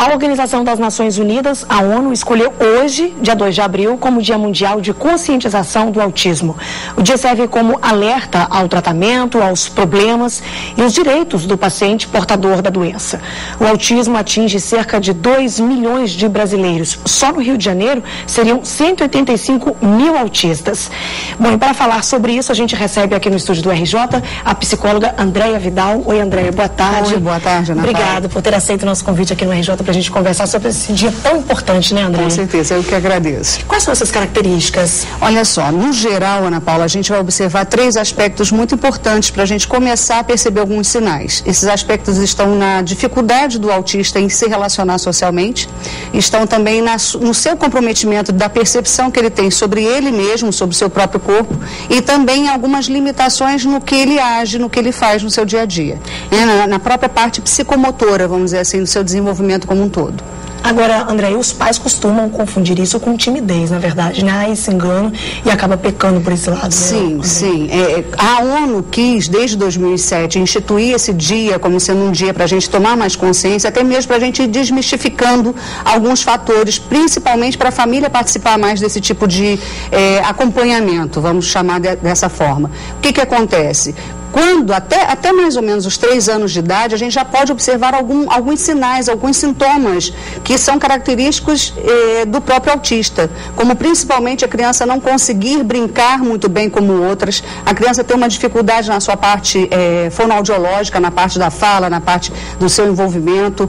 A Organização das Nações Unidas, a ONU, escolheu hoje, dia 2 de abril, como Dia Mundial de Conscientização do Autismo. O dia serve como alerta ao tratamento, aos problemas e os direitos do paciente portador da doença. O autismo atinge cerca de 2 milhões de brasileiros. Só no Rio de Janeiro seriam 185 mil autistas. Bom, e para falar sobre isso, a gente recebe aqui no estúdio do RJ a psicóloga Andréia Vidal. Oi, Andréia, boa tarde. Oi, boa tarde, Ana Paula. Obrigada por ter aceito o nosso convite aqui no RJ para a gente conversar sobre esse dia tão importante, né, Andréia? Com certeza, eu que agradeço. Quais são essas características? Olha só, no geral, Ana Paula, a gente vai observar 3 aspectos muito importantes para a gente começar a perceber alguns sinais. Esses aspectos estão na dificuldade do autista em se relacionar socialmente, estão também no seu comprometimento da percepção que ele tem sobre ele mesmo, sobre o seu próprio corpo, e também algumas limitações no que ele age, no que ele faz no seu dia a dia. Na própria parte psicomotora, vamos dizer assim, do seu desenvolvimento como um todo. Agora, André, os pais costumam confundir isso com timidez, na verdade, né? Aí se engana e acaba pecando por esse lado. Sim, né, sim. A ONU quis, desde 2007, instituir esse dia como sendo um dia para a gente tomar mais consciência, até mesmo para a gente ir desmistificando alguns fatores, principalmente para a família participar mais desse tipo de acompanhamento, vamos chamar dessa forma. O que acontece? Quando, até mais ou menos os 3 anos de idade, a gente já pode observar alguns sinais, alguns sintomas que são característicos do próprio autista, como principalmente a criança não conseguir brincar muito bem como outras, a criança ter uma dificuldade na sua parte fonoaudiológica, na parte da fala, na parte do seu envolvimento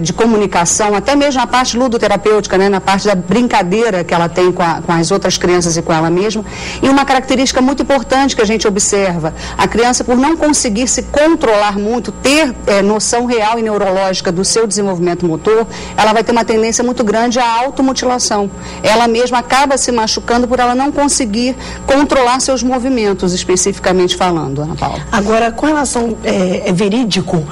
de comunicação, até mesmo na parte ludoterapêutica, né, na parte da brincadeira que ela tem com as outras crianças e com ela mesma. E uma característica muito importante que a gente observa, a criança, por não conseguir se controlar muito, ter noção real e neurológica do seu desenvolvimento motor, ela vai ter uma tendência muito grande à automutilação. Ela mesma acaba se machucando por ela não conseguir controlar seus movimentos, especificamente falando, Ana Paula. Agora, com relação, é verídico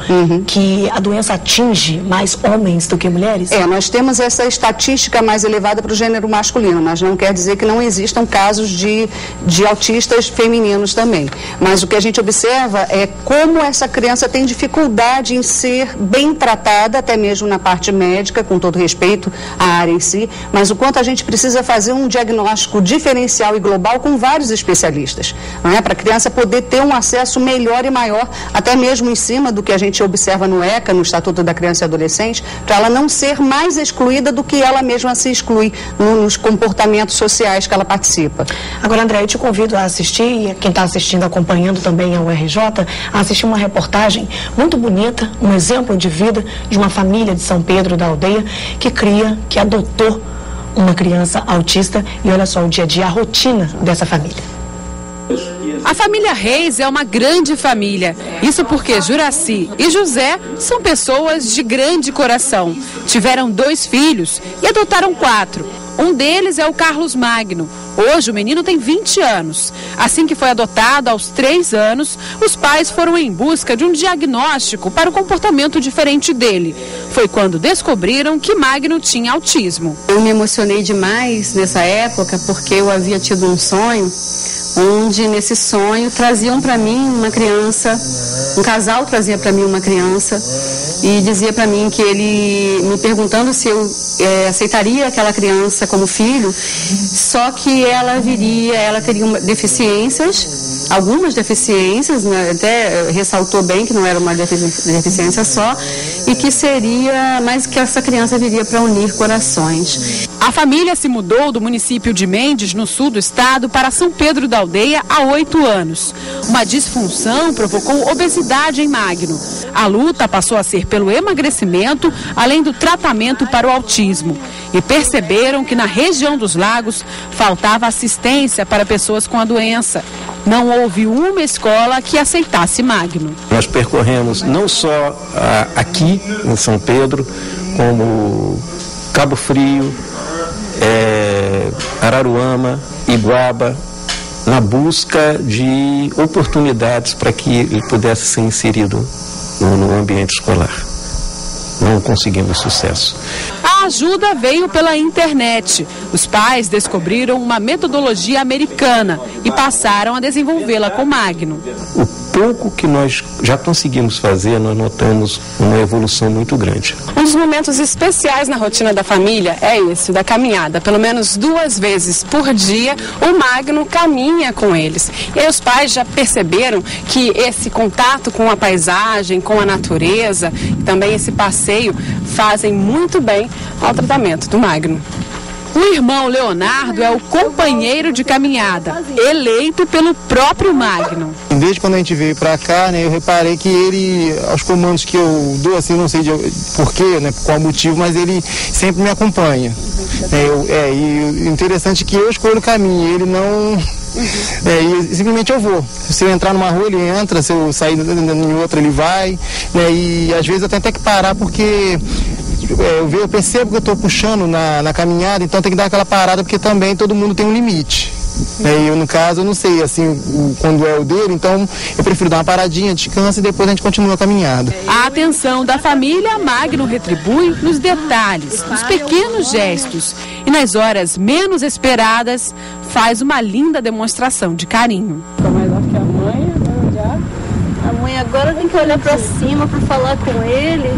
que a doença atinge mais homens do que mulheres? Nós temos essa estatística mais elevada para o gênero masculino, mas não quer dizer que não existam casos de autistas femininos também. Mas o que a gente observa é como essa criança tem dificuldade em ser bem tratada, até mesmo na parte médica, com todo respeito à área em si, mas o quanto a gente precisa fazer um diagnóstico diferencial e global com vários especialistas, não é? Para a criança poder ter um acesso melhor e maior, até mesmo em cima do que a gente observa no ECA, no Estatuto da Criança e Adolescente, para ela não ser mais excluída do que ela mesma se exclui nos comportamentos sociais que ela participa. Agora, André, eu te convido a assistir, e quem está assistindo, acompanhando também ao RJ, a assistir uma reportagem muito bonita, um exemplo de vida de uma família de São Pedro da Aldeia que adotou uma criança autista, e olha só o dia a dia, a rotina dessa família. A família Reis é uma grande família. Isso porque Juraci e José são pessoas de grande coração. Tiveram 2 filhos e adotaram 4. Um deles é o Carlos Magno. Hoje o menino tem 20 anos. Assim que foi adotado, aos 3 anos, os pais foram em busca de um diagnóstico para o comportamento diferente dele. Foi quando descobriram que Magno tinha autismo. Eu me emocionei demais nessa época porque eu havia tido um sonho onde nesse sonho traziam para mim uma criança, um casal trazia para mim uma criança e dizia para mim que ele, me perguntando se eu aceitaria aquela criança como filho, só que ela teria deficiências, algumas deficiências, né, até ressaltou bem que não era uma deficiência só, e que seria, mas que essa criança viria para unir corações. A família se mudou do município de Mendes, no sul do estado, para São Pedro da Aldeia há 8 anos. Uma disfunção provocou obesidade em Magno. A luta passou a ser pelo emagrecimento, além do tratamento para o autismo. E perceberam que na região dos Lagos faltava assistência para pessoas com a doença. Não houve uma escola que aceitasse Magno. Nós percorremos não só aqui em São Pedro, como Cabo Frio, Araruama, Iguaba, na busca de oportunidades para que ele pudesse ser inserido no ambiente escolar. Não conseguimos sucesso. A ajuda veio pela internet. Os pais descobriram uma metodologia americana e passaram a desenvolvê-la com Magno. O pouco que nós já conseguimos fazer, nós notamos uma evolução muito grande. Um dos momentos especiais na rotina da família é esse, da caminhada. Pelo menos 2 vezes por dia, o Magno caminha com eles. E aí os pais já perceberam que esse contato com a paisagem, com a natureza, e também esse passeio, fazem muito bem ao tratamento do Magno. O irmão Leonardo é o companheiro de caminhada, eleito pelo próprio Magno. Desde quando a gente veio para cá, né, eu reparei que ele, aos comandos que eu dou, assim, não sei porquê, né, qual motivo, mas ele sempre me acompanha. E o interessante é que eu escolho o caminho, ele não... e simplesmente eu vou. Se eu entrar numa rua, ele entra, se eu sair em outra, ele vai, né, e às vezes eu tenho até que parar porque... Eu percebo que eu estou puxando na caminhada, então tem que dar aquela parada, porque também todo mundo tem um limite. Eu, no caso, eu não sei, assim, quando é o dele, então eu prefiro dar uma paradinha, descanso e depois a gente continua a caminhada. A atenção da família, Magno retribui nos detalhes, nos pequenos gestos. E nas horas menos esperadas, faz uma linda demonstração de carinho. Mais alto que a mãe, a mãe agora tem que olhar para cima para falar com ele.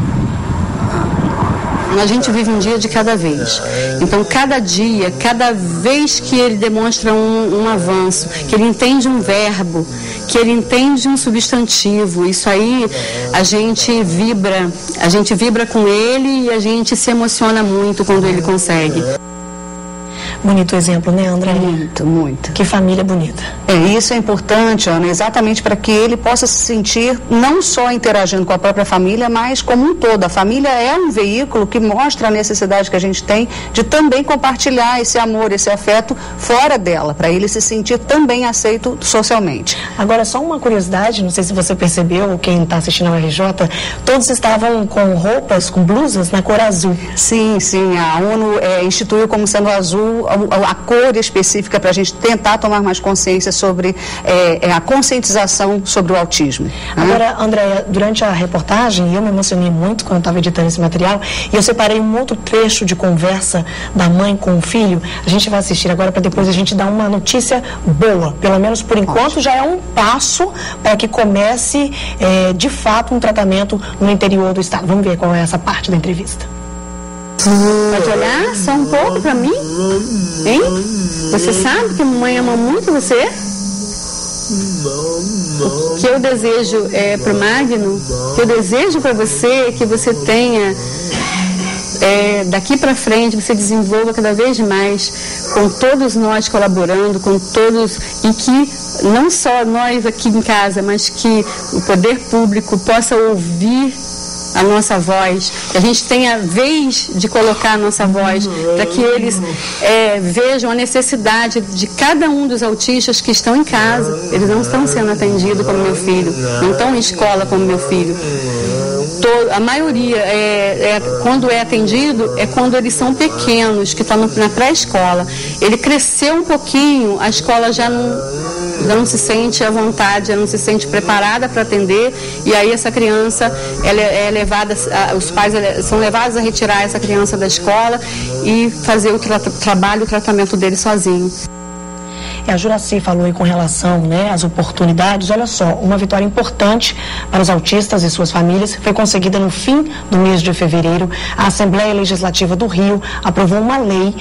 A gente vive um dia de cada vez. Então, cada dia, cada vez que ele demonstra um avanço, que ele entende um verbo, que ele entende um substantivo, isso aí a gente vibra com ele e a gente se emociona muito quando ele consegue. Bonito exemplo, né, André? Muito, muito. Que família bonita. Isso é importante, Ana, exatamente para que ele possa se sentir não só interagindo com a própria família, mas como um todo. A família é um veículo que mostra a necessidade que a gente tem de também compartilhar esse amor, esse afeto fora dela, para ele se sentir também aceito socialmente. Agora, só uma curiosidade, não sei se você percebeu, quem está assistindo ao RJ, todos estavam com roupas, com blusas na cor azul. Sim, a ONU instituiu como sendo azul a cor específica para a gente tentar tomar mais consciência sobre a conscientização sobre o autismo. Agora, Andréia, durante a reportagem, eu me emocionei muito quando estava editando esse material, e eu separei um outro trecho de conversa da mãe com o filho. A gente vai assistir agora para depois a gente dar uma notícia boa, pelo menos por enquanto já é um passo para que comece de fato um tratamento no interior do estado. Vamos ver qual é essa parte da entrevista. Pode olhar só um pouco pra mim? Hein? Você sabe que a mamãe ama muito você? O que eu desejo pro Magno, o que eu desejo pra você é que você tenha, daqui pra frente, você desenvolva cada vez mais, com todos nós colaborando, com todos, e que não só nós aqui em casa, mas que o poder público possa ouvir a nossa voz, que a gente tenha a vez de colocar a nossa voz, para que eles vejam a necessidade de cada um dos autistas que estão em casa. Eles não estão sendo atendidos como meu filho, não estão em escola como meu filho. A maioria, quando é atendido, é quando eles são pequenos, que estão na pré-escola. Ele cresceu um pouquinho, a escola já não se sente à vontade, já não se sente preparada para atender, e aí essa criança os pais são levados a retirar essa criança da escola e fazer o tratamento dele sozinho. A Juraci falou aí com relação, às oportunidades. Olha só, uma vitória importante para os autistas e suas famílias foi conseguida no fim do mês de fevereiro. A Assembleia Legislativa do Rio aprovou uma lei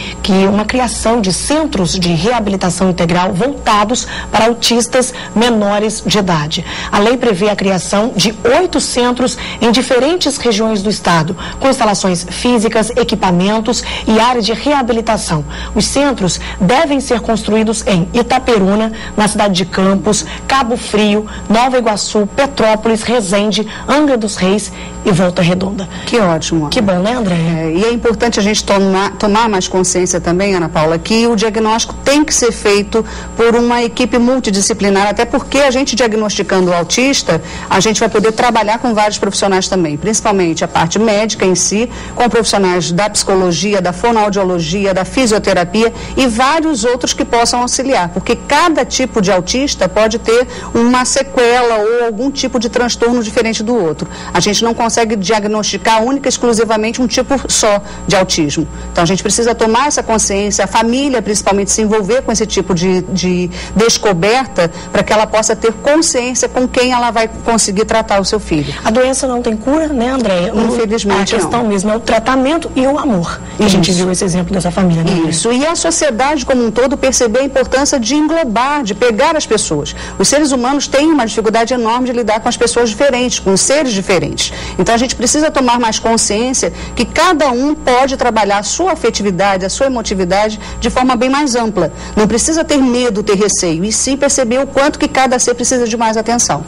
uma criação de centros de reabilitação integral voltados para autistas menores de idade. A lei prevê a criação de 8 centros em diferentes regiões do estado, com instalações físicas, equipamentos e área de reabilitação. Os centros devem ser construídos em Itaperuna, na cidade de Campos, Cabo Frio, Nova Iguaçu, Petrópolis, Resende, Angra dos Reis e Volta Redonda. Que ótimo. Que bom, né, André? E é importante a gente tomar mais consciência também, Ana Paula, que o diagnóstico tem que ser feito por uma equipe multidisciplinar, até porque a gente diagnosticando o autista, a gente vai poder trabalhar com vários profissionais também, principalmente a parte médica em si, com profissionais da psicologia, da fonoaudiologia, da fisioterapia e vários outros que possam auxiliar. familiar, porque cada tipo de autista pode ter uma sequela ou algum tipo de transtorno diferente do outro. A gente não consegue diagnosticar única e exclusivamente um tipo só de autismo. Então a gente precisa tomar essa consciência, a família principalmente se envolver com esse tipo de descoberta para que ela possa ter consciência com quem ela vai conseguir tratar o seu filho. A doença não tem cura, né, Andréia? Infelizmente a questão mesmo é o tratamento e o amor. E a gente viu esse exemplo dessa família, né? Isso, e a sociedade como um todo perceber a importância de englobar, de pegar as pessoas. Os seres humanos têm uma dificuldade enorme de lidar com as pessoas diferentes, com os seres diferentes. Então a gente precisa tomar mais consciência que cada um pode trabalhar a sua afetividade, a sua emotividade de forma bem mais ampla. Não precisa ter medo, ter receio, e sim perceber o quanto que cada ser precisa de mais atenção.